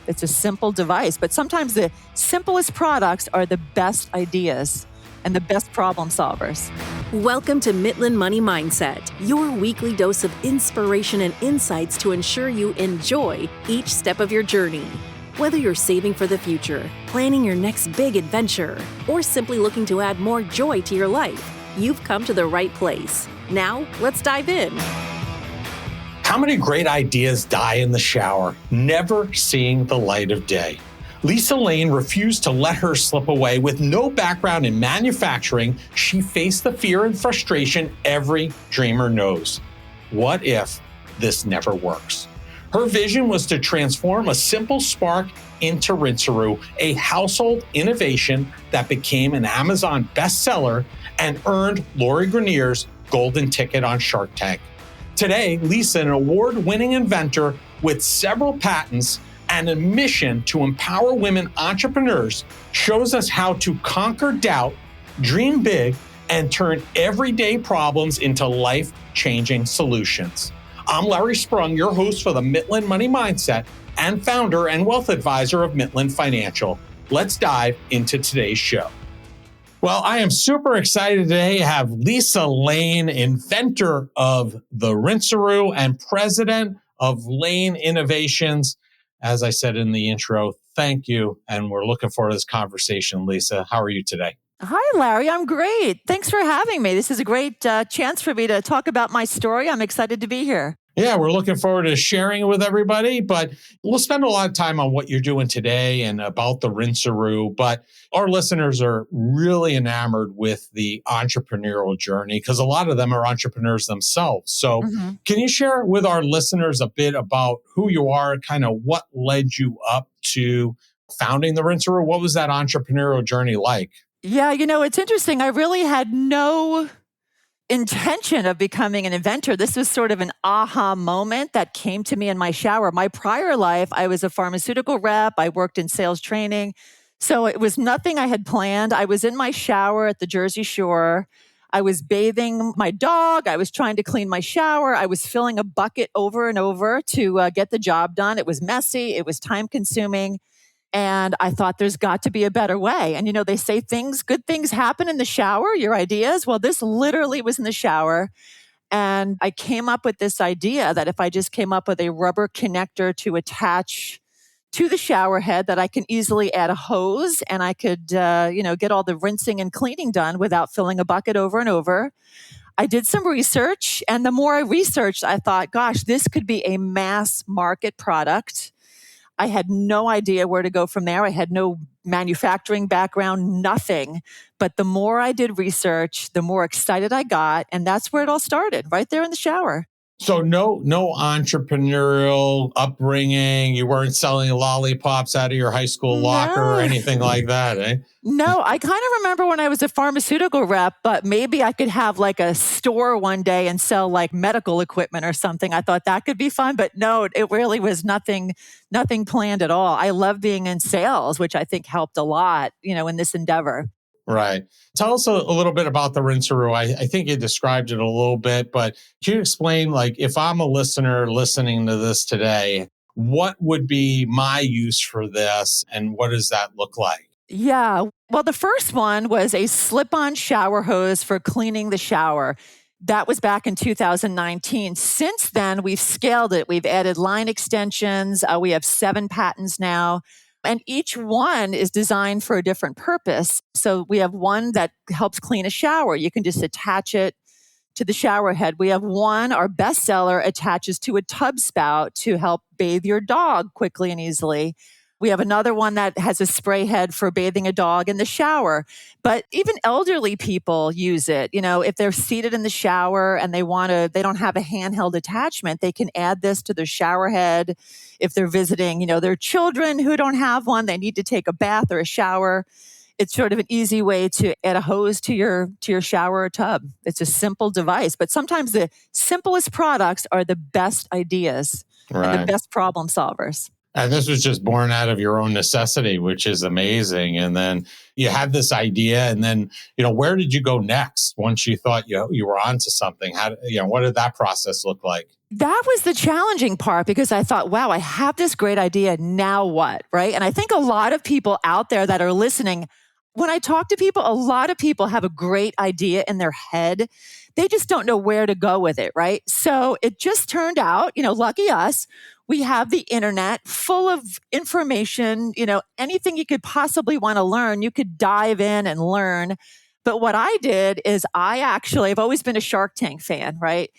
It's a simple device, but sometimes the simplest products are the best ideas and the best problem solvers. Welcome to Midland Money Mindset, your weekly dose of inspiration and insights to ensure you enjoy each step of your journey. Whether you're saving for the future, planning your next big adventure, or simply looking to add more joy to your life, you've come to the right place. Now, let's dive in. How many great ideas die in the shower, never seeing the light of day? Lisa Lane refused to let her slip away. With no background in manufacturing, she faced the fear and frustration every dreamer knows. What if this never works? Her vision was to transform a simple spark into Rinseroo, a household innovation that became an Amazon bestseller and earned Lori Greiner's golden ticket on Shark Tank. Today, Lisa, an award-winning inventor with several patents and a mission to empower women entrepreneurs, shows us how to conquer doubt, dream big, and turn everyday problems into life-changing solutions. I'm Larry Sprung, your host for the Midland Money Mindset and founder and wealth advisor of Midland Financial. Let's dive into today's show. Well, I am super excited today to have Lisa Lane, inventor of the Rinseroo and president of Lane Innovations. As I said in the intro, thank you. And we're looking forward to this conversation. Lisa, how are you today? Hi, Larry. I'm great. Thanks for having me. This is a great chance for me to talk about my story. I'm excited to be here. Yeah, we're looking forward to sharing it with everybody, but we'll spend a lot of time on what you're doing today and about the Rinseroo. But our listeners are really enamored with the entrepreneurial journey because a lot of them are entrepreneurs themselves. So Can you share with our listeners a bit about who you are, kind of what led you up to founding the Rinseroo? What was that entrepreneurial journey like? Yeah, it's interesting. I really had no intention of becoming an inventor. This was sort of an aha moment that came to me in my shower. My prior life, I was a pharmaceutical rep. I worked in sales training. So it was nothing I had planned. I was in my shower at the Jersey Shore. I was bathing my dog. I was trying to clean my shower. I was filling a bucket over and over to get the job done. It was messy. It was time consuming. And I thought there's got to be a better way. And, they say good things happen in the shower, your ideas. Well, this literally was in the shower. And I came up with this idea that if I just came up with a rubber connector to attach to the shower head, that I can easily add a hose and I could, get all the rinsing and cleaning done without filling a bucket over and over. I did some research. And the more I researched, I thought, gosh, this could be a mass market product. I had no idea where to go from there. I had no manufacturing background, nothing. But the more I did research, the more excited I got. And that's where it all started, right there in the shower. So no entrepreneurial upbringing. You weren't selling lollipops out of your high school locker or anything like that, eh? No, I kind of remember when I was a pharmaceutical rep, but maybe I could have like a store one day and sell like medical equipment or something. I thought that could be fun, but no, it really was nothing planned at all. I love being in sales, which I think helped a lot, in this endeavor. Right. Tell us a little bit about the Rinseroo. I think you described it a little bit, but can you explain, if I'm a listener listening to this today, what would be my use for this and what does that look like? Yeah. Well, the first one was a slip-on shower hose for cleaning the shower. That was back in 2019. Since then, we've scaled it. We've added line extensions. We have 7 patents now. And each one is designed for a different purpose. So we have one that helps clean a shower. You can just attach it to the shower head. We have one, our bestseller, attaches to a tub spout to help bathe your dog quickly and easily. We have another one that has a spray head for bathing a dog in the shower. But even elderly people use it. If they're seated in the shower and they don't have a handheld attachment, they can add this to their shower head. If they're visiting, their children who don't have one, they need to take a bath or a shower. It's sort of an easy way to add a hose to your shower or tub. It's a simple device, but sometimes the simplest products are the best ideas and the best problem solvers. And this was just born out of your own necessity, which is amazing. And then you had this idea, and then, where did you go next once you thought you were onto something? What did that process look like? That was the challenging part because I thought, wow, I have this great idea. Now what? Right. And I think a lot of people out there that are listening, when I talk to people, a lot of people have a great idea in their head. They just don't know where to go with it. Right. So it just turned out, lucky us, we have the internet full of information, anything you could possibly want to learn, you could dive in and learn. But what I did is I've always been a Shark Tank fan, right?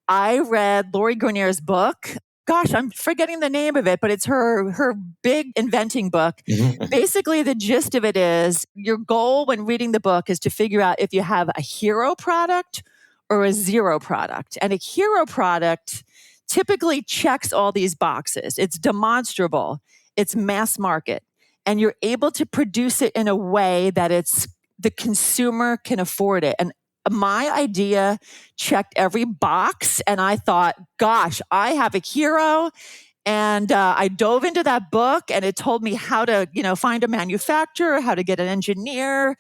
I read Lori Greiner's book. Gosh, I'm forgetting the name of it, but it's her big inventing book. Basically, the gist of it is your goal when reading the book is to figure out if you have a hero product or a zero product. And a hero product typically checks all these boxes. It's demonstrable, it's mass market, and you're able to produce it in a way that the consumer can afford it. And my idea checked every box, and I thought, gosh, I have a hero. And I dove into that book, and it told me how to, find a manufacturer, how to get an engineer.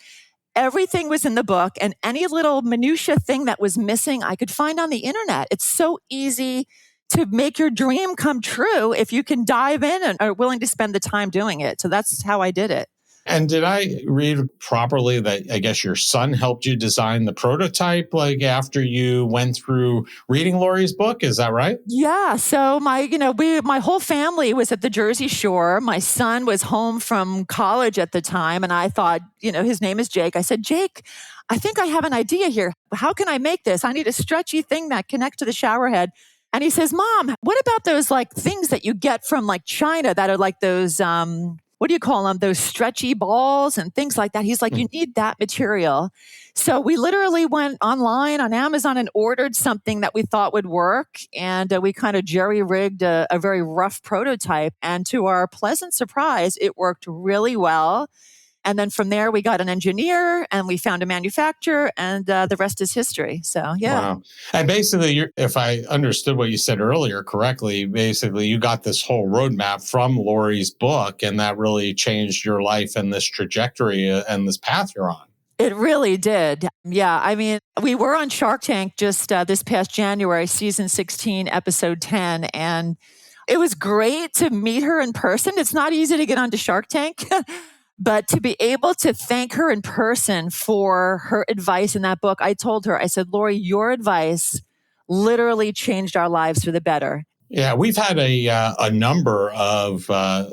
Everything was in the book, and any little minutia thing that was missing, I could find on the internet. It's so easy to make your dream come true if you can dive in and are willing to spend the time doing it. So that's how I did it. And did I read properly that I guess your son helped you design the prototype like after you went through reading Lori's book? Is that right? Yeah. So my whole family was at the Jersey Shore. My son was home from college at the time. And I thought, his name is Jake. I said, Jake, I think I have an idea here. How can I make this? I need a stretchy thing that connects to the shower head. And he says, Mom, what about those things that you get from China that are like those, what do you call them? Those stretchy balls and things like that. He's like, you need that material. So we literally went online on Amazon and ordered something that we thought would work. And we kind of jerry-rigged a very rough prototype. And to our pleasant surprise, it worked really well. And then from there, we got an engineer and we found a manufacturer, and the rest is history. So, yeah. Wow. And basically, if I understood what you said earlier correctly, basically you got this whole roadmap from Lori's book, and that really changed your life and this trajectory and this path you're on. It really did. Yeah. I mean, we were on Shark Tank just this past January, season 16, episode 10. And it was great to meet her in person. It's not easy to get onto Shark Tank. But to be able to thank her in person for her advice in that book, I told her, I said, Lori, your advice literally changed our lives for the better. Yeah, we've had a number of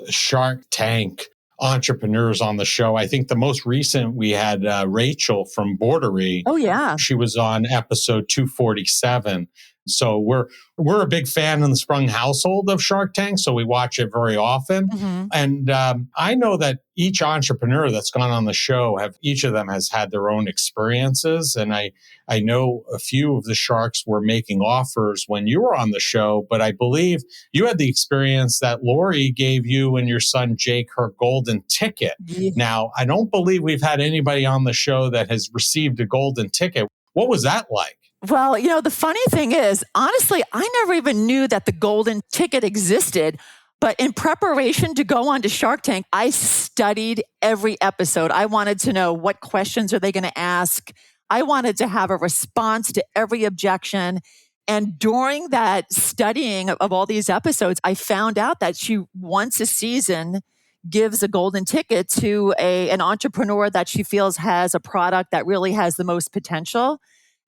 Shark Tank entrepreneurs on the show. I think the most recent, we had Rachel from Bordery. Oh, yeah. She was on episode 247. So we're a big fan in the Sprung household of Shark Tank, so we watch it very often. Mm-hmm. And I know that each entrepreneur that's gone on the show, each of them has had their own experiences. And I know a few of the sharks were making offers when you were on the show, but I believe you had the experience that Lori gave you and your son Jake her golden ticket. Yeah. Now, I don't believe we've had anybody on the show that has received a golden ticket. What was that like? Well, the funny thing is, honestly, I never even knew that the golden ticket existed. But in preparation to go on to Shark Tank, I studied every episode. I wanted to know what questions are they going to ask. I wanted to have a response to every objection. And during that studying of all these episodes, I found out that she once a season gives a golden ticket to an entrepreneur that she feels has a product that really has the most potential.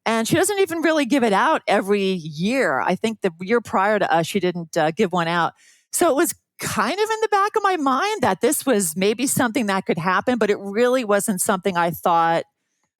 And she doesn't even really give it out every year. I think the year prior to us, she didn't give one out. So it was kind of in the back of my mind that this was maybe something that could happen, but it really wasn't something I thought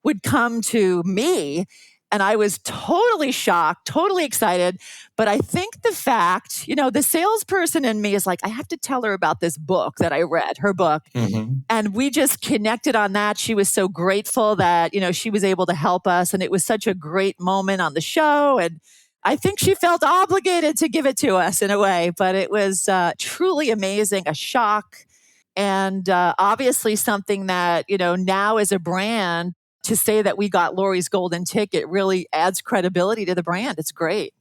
would come to me. And I was totally shocked, totally excited. But I think the fact, the salesperson in me is like, I have to tell her about this book that I read, her book. Mm-hmm. And we just connected on that. She was so grateful that, she was able to help us. And it was such a great moment on the show. And I think she felt obligated to give it to us in a way. But it was truly amazing, a shock. And obviously something that, now as a brand, to say that we got Lori's golden ticket really adds credibility to the brand. It's great.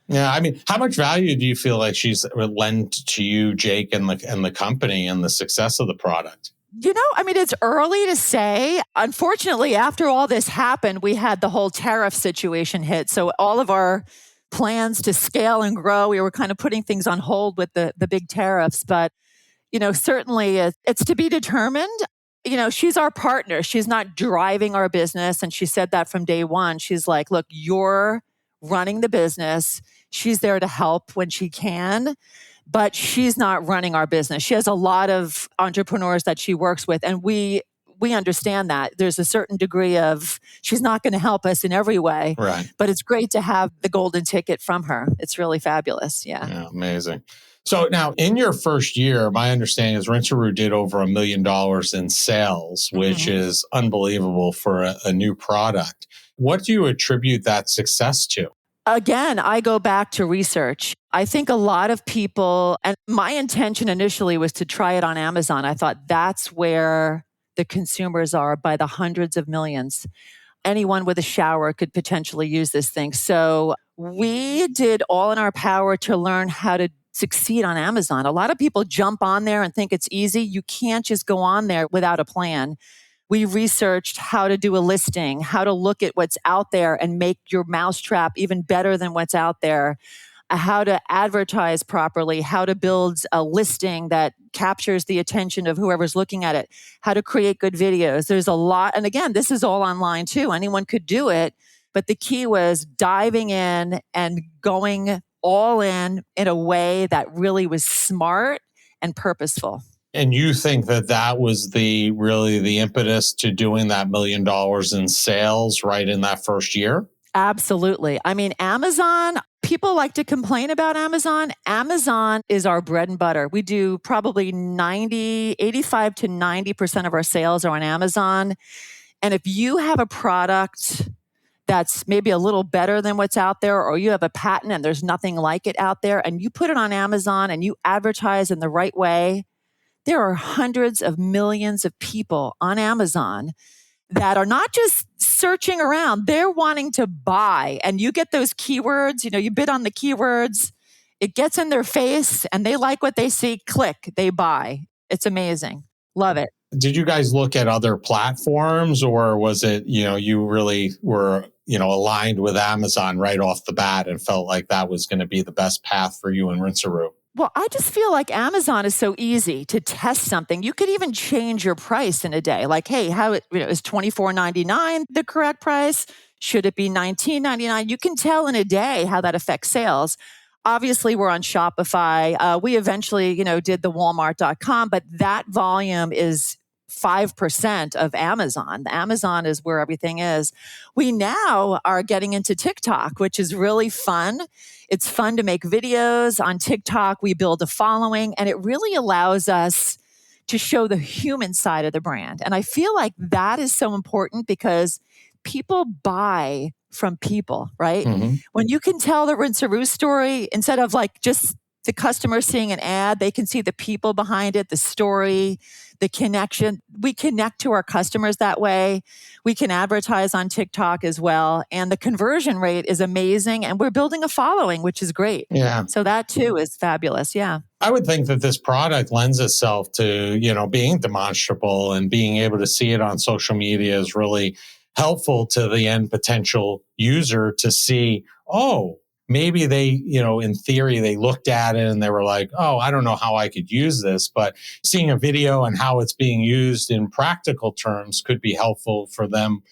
Yeah, I mean, how much value do you feel like she's lent to you, Jake, and the company and the success of the product? It's early to say. Unfortunately, after all this happened, we had the whole tariff situation hit. So all of our plans to scale and grow. We were kind of putting things on hold with the big tariffs, but certainly it's to be determined. She's our partner. She's not driving our business. And she said that from day one. She's like, look, you're running the business. She's there to help when she can, but she's not running our business. She has a lot of entrepreneurs that she works with. And we understand that there's a certain degree of, she's not going to help us in every way, Right. But it's great to have the golden ticket from her. It's really fabulous. Yeah. Amazing. So now in your first year, my understanding is Rinseroo did over $1 million in sales, which is unbelievable for a new product. What do you attribute that success to? Again, I go back to research. I think a lot of people, and my intention initially was to try it on Amazon. I thought that's where the consumers are by the hundreds of millions. Anyone with a shower could potentially use this thing. So we did all in our power to learn how to succeed on Amazon. A lot of people jump on there and think it's easy. You can't just go on there without a plan. We researched how to do a listing, how to look at what's out there and make your mousetrap even better than what's out there, how to advertise properly, how to build a listing that captures the attention of whoever's looking at it, how to create good videos. There's a lot. And again, this is all online too. Anyone could do it. But the key was diving in and going all in a way that really was smart and purposeful. And you think that was the impetus to doing that $1 million in sales right in that first year? Absolutely. I mean, Amazon, people like to complain about Amazon. Amazon is our bread and butter. We do probably 85 to 90% of our sales are on Amazon. And if you have a product that's maybe a little better than what's out there, or you have a patent and there's nothing like it out there, and you put it on Amazon and you advertise in the right way, there are hundreds of millions of people on Amazon that are not just searching around, they're wanting to buy. And you get those keywords, you bid on the keywords, it gets in their face and they like what they see, click, they buy. It's amazing. Love it. Did you guys look at other platforms, or was it, you really were, aligned with Amazon right off the bat and felt like that was going to be the best path for you and Rinseroo? Well, I just feel like Amazon is so easy to test something. You could even change your price in a day. Like, hey, is $24.99 the correct price? Should it be $19.99? You can tell in a day how that affects sales. Obviously, we're on Shopify. We eventually, did the Walmart.com, but that volume is 5% of Amazon. Amazon is where everything is. We now are getting into TikTok, which is really fun. It's fun to make videos on TikTok. We build a following, and it really allows us to show the human side of the brand. And I feel like that is so important because people buy from people, right? Mm-hmm. When you can tell the Rinseroo story, instead of like just the customer seeing an ad, they can see the people behind it, the story, the connection. We connect to our customers that way. We can advertise on TikTok as well. And the conversion rate is amazing. And we're building a following, which is great. Yeah. So that too is fabulous. Yeah. I would think that this product lends itself to, being demonstrable, and being able to see it on social media is really helpful to the end potential user to see, oh, maybe they, in theory, they looked at it and they were like, oh, I don't know how I could use this. But seeing a video and how it's being used in practical terms could be helpful for them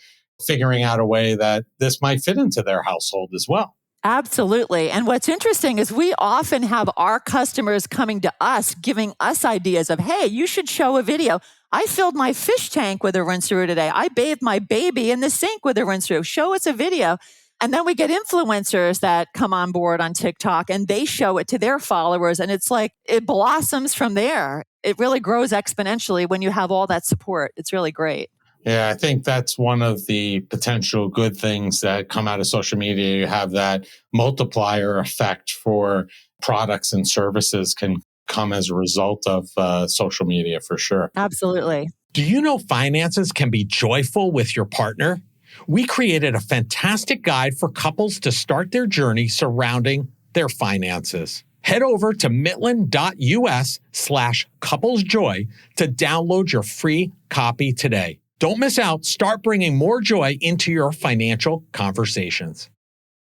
figuring out a way that this might fit into their household as well. Absolutely. And what's interesting is we often have our customers coming to us, giving us ideas of, hey, you should show a video. I filled my fish tank with a Rinseroo today. I bathed my baby in the sink with a Rinseroo. Show us a video. And then we get influencers that come on board on TikTok and they show it to their followers. And it's like, it blossoms from there. It really grows exponentially when you have all that support. It's really great. Yeah, I think that's one of the potential good things that come out of social media. You have that multiplier effect for products and services can come as a result of social media for sure. Absolutely. Do you know finances can be joyful with your partner? We created a fantastic guide for couples to start their journey surrounding their finances. Head over to Midland.us/couplesjoy to download your free copy today. Don't miss out. Start bringing more joy into your financial conversations.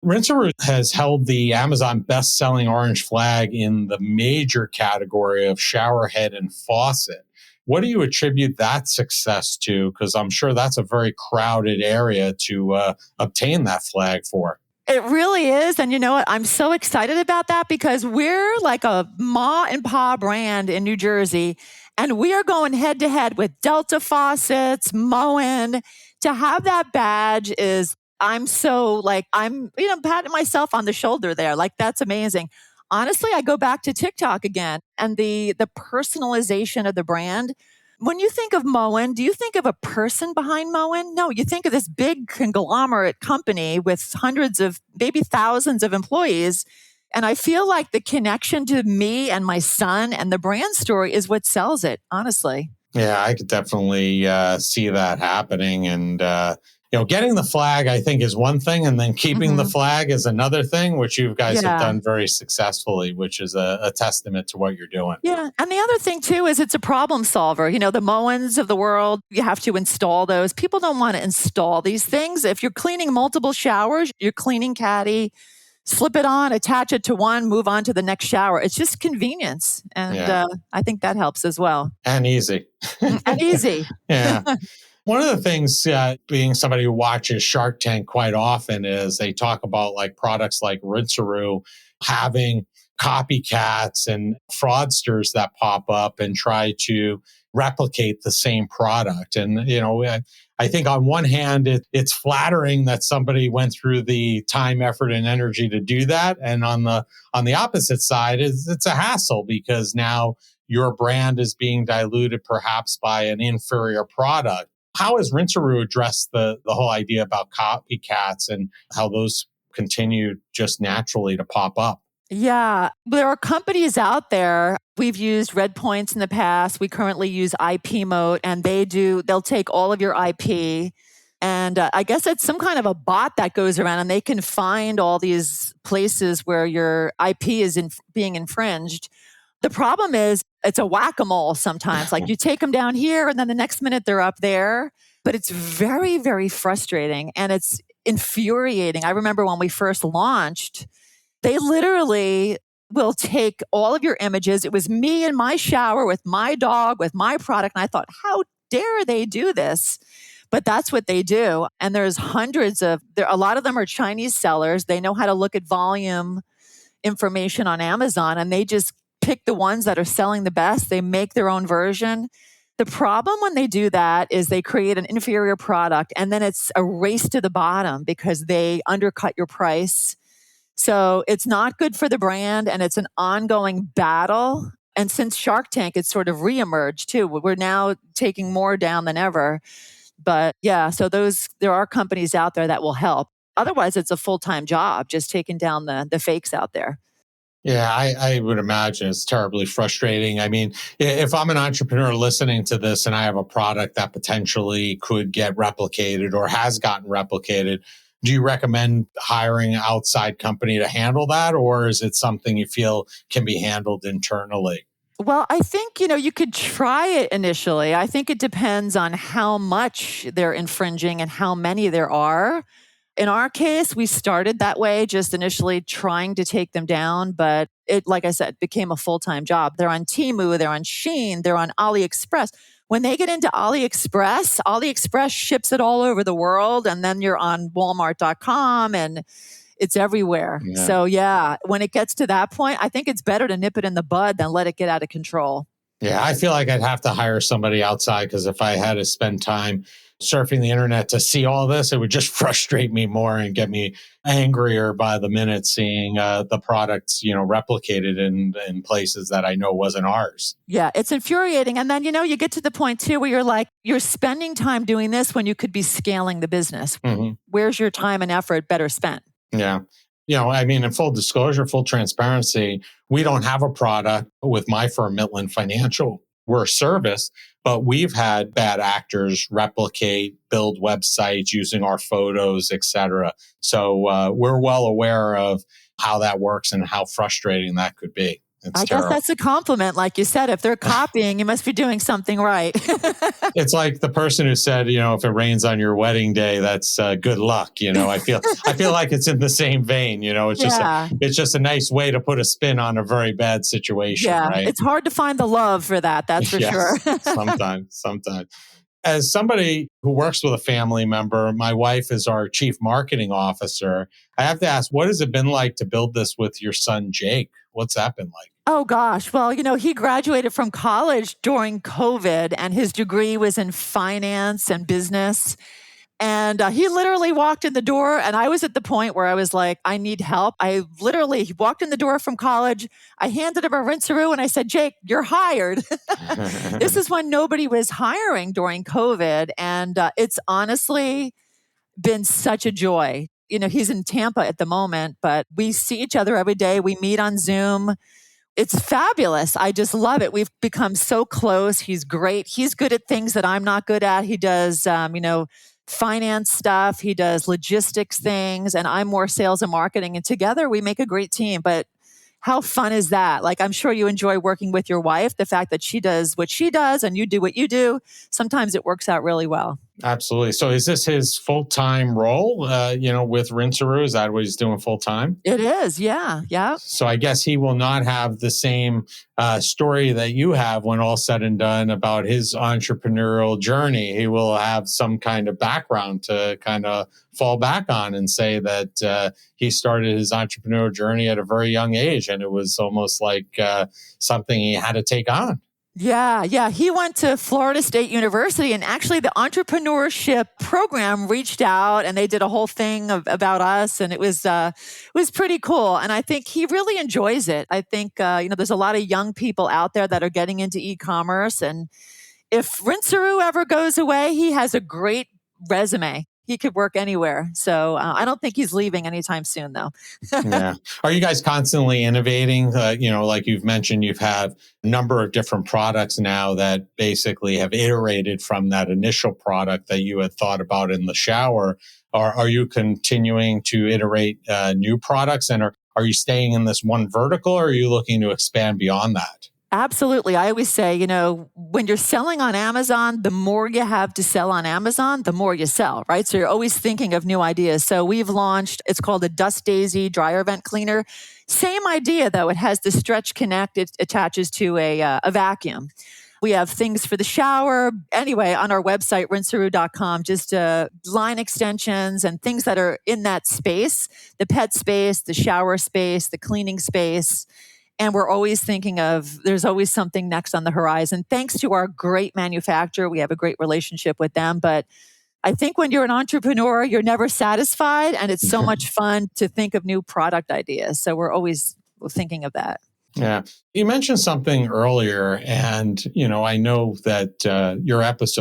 Rinseroo has held the Amazon best-selling orange flag in the major category of shower head and faucet. What do you attribute that success to? Because I'm sure that's a very crowded area to obtain that flag for. It really is. And you know what? I'm so excited about that because we're like a ma and pa brand in New Jersey, and we are going head to head with Delta Faucets, Moen. To have that badge is, I'm so like, patting myself on the shoulder there. Like, that's amazing. Honestly, I go back to TikTok again and the personalization of the brand. When you think of Moen, do you think of a person behind Moen? No, you think of this big conglomerate company with hundreds of, maybe thousands of employees. And I feel like the connection to me and my son and the brand story is what sells it, honestly. Yeah, I could definitely see that happening. And, getting the flag, I think, is one thing. And then keeping the flag is another thing, which you guys have done very successfully, which is a testament to what you're doing. Yeah. And the other thing, too, is it's a problem solver. You know, the Moens of the world, you have to install those. People don't want to install these things. If you're cleaning multiple showers, you're cleaning caddy, slip it on, attach it to one, move on to the next shower. It's just convenience. And I think that helps as well. And easy. And easy. Yeah. One of the things, being somebody who watches Shark Tank quite often, is they talk about like products like Rinseroo having copycats and fraudsters that pop up and try to replicate the same product. And, I think on one hand, it's flattering that somebody went through the time, effort, and energy to do that. And on the opposite side, it's a hassle because now your brand is being diluted perhaps by an inferior product. How has Rinseroo addressed the whole idea about copycats and how those continue just naturally to pop up? Yeah, there are companies out there. We've used Red Points in the past. We currently use IP Moat, and they'll take all of your IP. And I guess it's some kind of a bot that goes around and they can find all these places where your IP is being infringed. The problem is it's a whack-a-mole sometimes. Like you take them down here and then the next minute they're up there. But it's very, very frustrating and it's infuriating. I remember when we first launched, they literally will take all of your images. It was me in my shower with my dog, with my product. And I thought, how dare they do this? But that's what they do. And there's a lot of them are Chinese sellers. They know how to look at volume information on Amazon and they just pick the ones that are selling the best. They make their own version. The problem when they do that is they create an inferior product and then it's a race to the bottom because they undercut your price. So it's not good for the brand and it's an ongoing battle. And since Shark Tank, it's sort of reemerged too. We're now taking more down than ever. But yeah, so there are companies out there that will help. Otherwise, it's a full-time job, just taking down the fakes out there. Yeah, I would imagine it's terribly frustrating. I mean, if I'm an entrepreneur listening to this and I have a product that potentially could get replicated or has gotten replicated, do you recommend hiring an outside company to handle that? Or is it something you feel can be handled internally? Well, I think, you could try it initially. I think it depends on how much they're infringing and how many there are. In our case, we started that way, just initially trying to take them down. But it, like I said, became a full-time job. They're on Temu, they're on Shein, they're on AliExpress. When they get into AliExpress ships it all over the world. And then you're on Walmart.com and it's everywhere. Yeah. So yeah, when it gets to that point, I think it's better to nip it in the bud than let it get out of control. Yeah, I feel like I'd have to hire somebody outside because if I had to spend time surfing the internet to see all this, it would just frustrate me more and get me angrier by the minute seeing the products, replicated in places that I know wasn't ours. Yeah, it's infuriating. And then, you get to the point too where you're like, you're spending time doing this when you could be scaling the business. Mm-hmm. Where's your time and effort better spent? Yeah. In full disclosure, full transparency, we don't have a product with my firm, Midland Financial. We're a service, but we've had bad actors replicate, build websites using our photos, et cetera. So we're well aware of how that works and how frustrating that could be. It's I guess terrible. that's a compliment. Like you said, if they're copying, you must be doing something right. It's like the person who said, if it rains on your wedding day, that's good luck. I feel like it's in the same vein. Yeah. It's just a nice way to put a spin on a very bad situation, Yeah. right? It's hard to find the love for that. That's for sure. Yes, sometimes. As somebody who works with a family member, my wife is our chief marketing officer. I have to ask, what has it been like to build this with your son, Jake? What's that been like? Oh gosh. Well, he graduated from college during COVID and his degree was in finance and business. And he literally walked in the door, and I was at the point where I was like, I need help. He walked in the door from college. I handed him a Rinseroo and I said, Jake, you're hired. This is when nobody was hiring during COVID. And it's honestly been such a joy. He's in Tampa at the moment, but we see each other every day. We meet on Zoom. It's fabulous. I just love it. We've become so close. He's great. He's good at things that I'm not good at. He does, finance stuff. He does logistics things, and I'm more sales and marketing. And together we make a great team. But how fun is that? Like, I'm sure you enjoy working with your wife. The fact that she does what she does and you do what you do, sometimes it works out really well. Absolutely. So is this his full-time role, with Rinseroo? Is that what he's doing full-time? It is. Yeah. Yeah. So I guess he will not have the same story that you have when all said and done about his entrepreneurial journey. He will have some kind of background to kind of fall back on and say that he started his entrepreneurial journey at a very young age, and it was almost like something he had to take on. Yeah, yeah. He went to Florida State University, and actually the entrepreneurship program reached out and they did a whole thing about us, and it was pretty cool. And I think he really enjoys it. I think there's a lot of young people out there that are getting into e-commerce, and if Rinseroo ever goes away, he has a great resume. He could work anywhere. So I don't think he's leaving anytime soon, though. Yeah. Are you guys constantly innovating? Like you've mentioned, you've had a number of different products now that basically have iterated from that initial product that you had thought about in the shower. Are you continuing to iterate new products? And are you staying in this one vertical, or are you looking to expand beyond that? Absolutely. I always say, when you're selling on Amazon, the more you have to sell on Amazon, the more you sell, right? So you're always thinking of new ideas. So we've launched, it's called a Dust Daisy dryer vent cleaner. Same idea, though. It has the stretch connect. It attaches to a vacuum. We have things for the shower. Anyway, on our website, rinseroo.com, just line extensions and things that are in that space, the pet space, the shower space, the cleaning space. And we're always thinking there's always something next on the horizon. Thanks to our great manufacturer, we have a great relationship with them. But I think when you're an entrepreneur, you're never satisfied. And it's so much fun to think of new product ideas. So we're always thinking of that. Yeah. You mentioned something earlier, and, I know that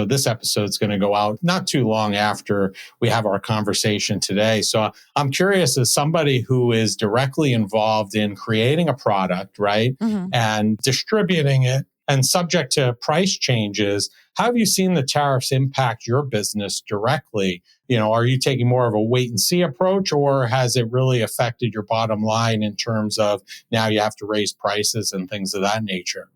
this episode is going to go out not too long after we have our conversation today. So I'm curious, as somebody who is directly involved in creating a product, right, and distributing it and subject to price changes, how have you seen the tariffs impact your business directly? Are you taking more of a wait and see approach, or has it really affected your bottom line in terms of now you have to raise prices and things of that nature?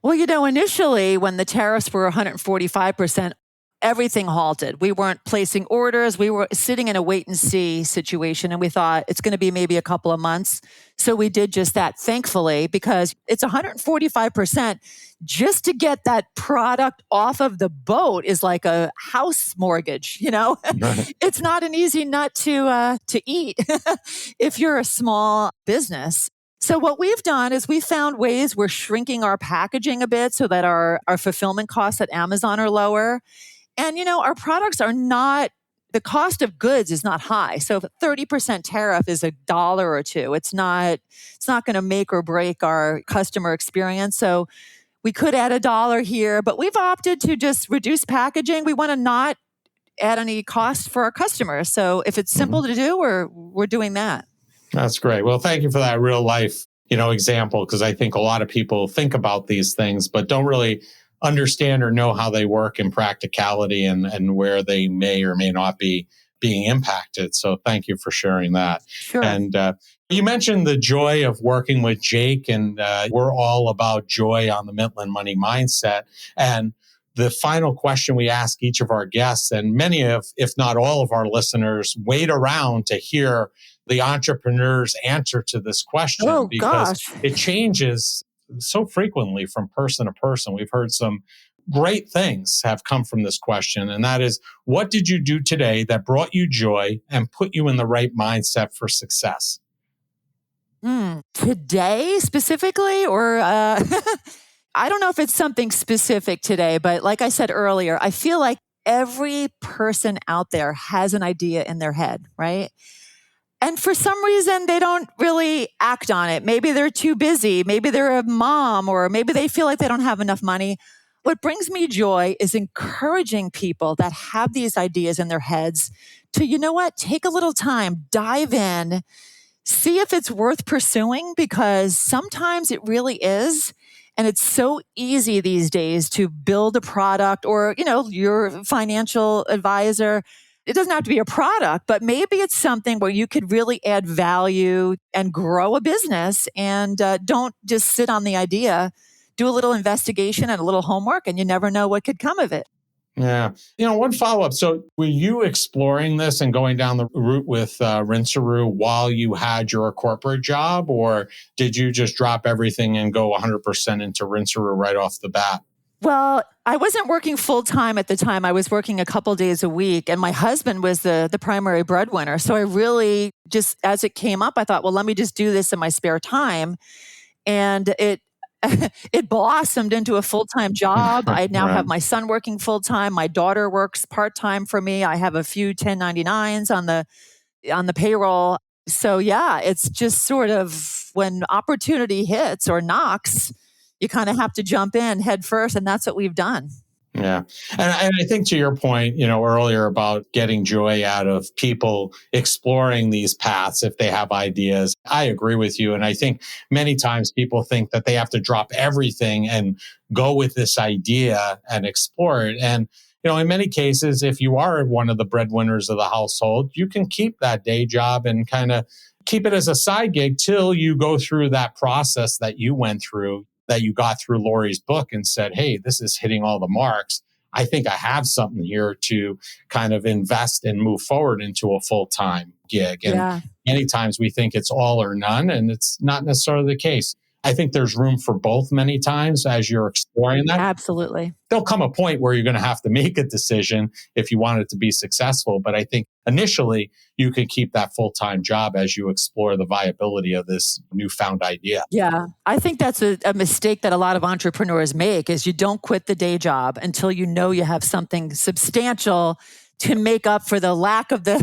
Well, initially when the tariffs were 145%, everything halted. We weren't placing orders. We were sitting in a wait and see situation, and we thought it's going to be maybe a couple of months. So we did just that, thankfully, because it's 145%. Just to get that product off of the boat is like a house mortgage. It's not an easy nut to eat if you're a small business. So what we've done is we found ways we're shrinking our packaging a bit so that our fulfillment costs at Amazon are lower. And, our products are not, the cost of goods is not high. So if a 30% tariff is $1 or $2, it's not going to make or break our customer experience. So we could add $1 here, but we've opted to just reduce packaging. We want to not add any cost for our customers. So if it's simple to do, we're doing that. That's great. Well, thank you for that real life, example, because I think a lot of people think about these things, but don't really understand or know how they work in practicality and where they may or may not be being impacted. So thank you for sharing that. Sure. And you mentioned the joy of working with Jake, and we're all about joy on the Midland Money Mindset. And the final question we ask each of our guests, and many of, if not all of our listeners, wait around to hear the entrepreneur's answer to this question, Oh, because gosh. it changes so frequently from person to person. We've heard some great things have come from this question, and that is, what did you do today that brought you joy and put you in the right mindset for success? Today specifically, or I don't know if it's something specific today, but like I said earlier, I feel like every person out there has an idea in their head, right? And for some reason, they don't really act on it. Maybe they're too busy. Maybe they're a mom, or maybe they feel like they don't have enough money. What brings me joy is encouraging people that have these ideas in their heads to, you know what, take a little time, dive in, see if it's worth pursuing, because sometimes it really is. And it's so easy these days to build a product, or, your financial advisor. It doesn't have to be a product, but maybe it's something where you could really add value and grow a business, and don't just sit on the idea. Do a little investigation and a little homework, and you never know what could come of it. Yeah. One follow-up. So were you exploring this and going down the route with Rinseroo while you had your corporate job, or did you just drop everything and go 100% into Rinseroo right off the bat? Well, I wasn't working full time at the time. I was working a couple days a week, and my husband was the primary breadwinner. So I really just, as it came up, I thought, well, let me just do this in my spare time. And it it blossomed into a full-time job. I now Right. have my son working full-time. My daughter works part-time for me. I have a few 1099s on the payroll. So yeah, it's just sort of when opportunity hits or knocks, you kind of have to jump in head first, and that's what we've done. Yeah. And I think to your point, earlier about getting joy out of people exploring these paths if they have ideas, I agree with you. And I think many times people think that they have to drop everything and go with this idea and explore it. And, in many cases, if you are one of the breadwinners of the household, you can keep that day job and kind of keep it as a side gig till you go through that process that you went through, that you got through Lori's book and said, hey, this is hitting all the marks. I think I have something here to kind of invest and move forward into a full-time gig. And Yeah, many times we think it's all or none, and it's not necessarily the case. I think there's room for both many times as you're exploring that. absolutely. There'll come a point where you're going to have to make a decision if you want it to be successful. But I think initially you can keep that full-time job as you explore the viability of this newfound idea. Yeah, I think that's a mistake that a lot of entrepreneurs make, is you don't quit the day job until you know you have something substantial to make up for the lack of the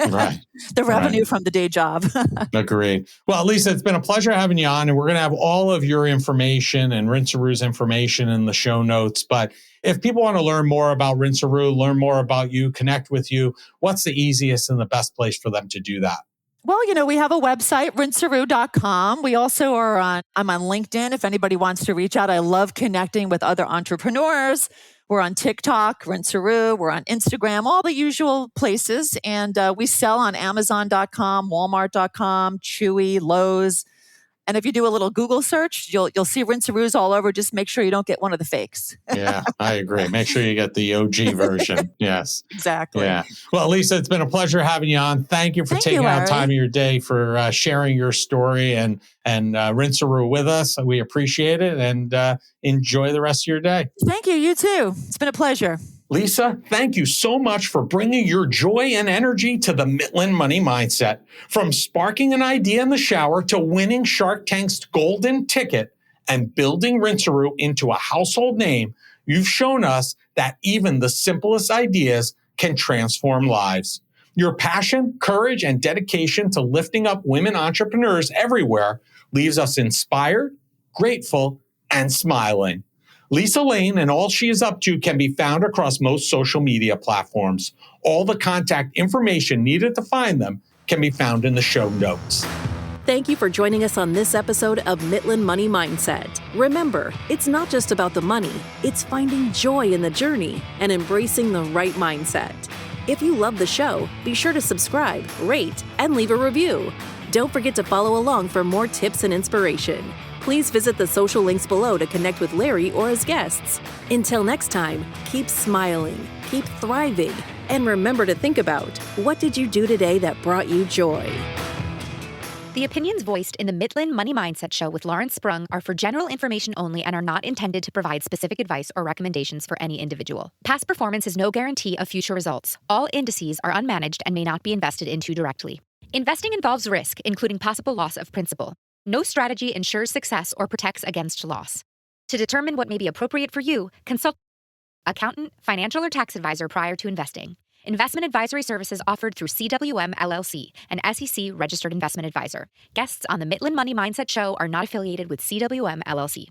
Right. the revenue Right. from the day job. Agreed. Well, Lisa, it's been a pleasure having you on, and we're going to have all of your information and Rinseroo's information in the show notes. But if people want to learn more about Rinseroo, learn more about you, connect with you, what's the easiest and the best place for them to do that? Well, we have a website, rinseroo.com. We also I'm on LinkedIn if anybody wants to reach out. I love connecting with other entrepreneurs. We're on TikTok, Rinseroo. We're on Instagram, all the usual places. And we sell on Amazon.com, Walmart.com, Chewy, Lowe's. And if you do a little Google search, you'll see Rinseroos all over. Just make sure you don't get one of the fakes. Yeah, I agree. Make sure you get the OG version. Yes. Exactly. Yeah. Well, Lisa, it's been a pleasure having you on. Thank you for Thank you, taking out Larry. time of your day for sharing your story and Rinseroo with us. We appreciate it, and enjoy the rest of your day. Thank you. You too. It's been a pleasure. Lisa, thank you so much for bringing your joy and energy to the Midland Money Mindset. From sparking an idea in the shower to winning Shark Tank's golden ticket and building Rinseroo into a household name, you've shown us that even the simplest ideas can transform lives. Your passion, courage, and dedication to lifting up women entrepreneurs everywhere leaves us inspired, grateful, and smiling. Lisa Lane and all she is up to can be found across most social media platforms. All the contact information needed to find them can be found in the show notes. Thank you for joining us on this episode of Midland Money Mindset. Remember, it's not just about the money, it's finding joy in the journey and embracing the right mindset. If you love the show, be sure to subscribe, rate, and leave a review. Don't forget to follow along for more tips and inspiration. Please visit the social links below to connect with Larry or his guests. Until next time, keep smiling, keep thriving, and remember to think about, what did you do today that brought you joy? The opinions voiced in the Midland Money Mindset Show with Lawrence Sprung are for general information only and are not intended to provide specific advice or recommendations for any individual. Past performance is no guarantee of future results. All indices are unmanaged and may not be invested into directly. Investing involves risk, including possible loss of principal. No strategy ensures success or protects against loss. To determine what may be appropriate for you, consult accountant, financial or tax advisor prior to investing. Investment advisory services offered through CWM LLC, an SEC registered investment advisor. Guests on the Midland Money Mindset Show are not affiliated with CWM LLC.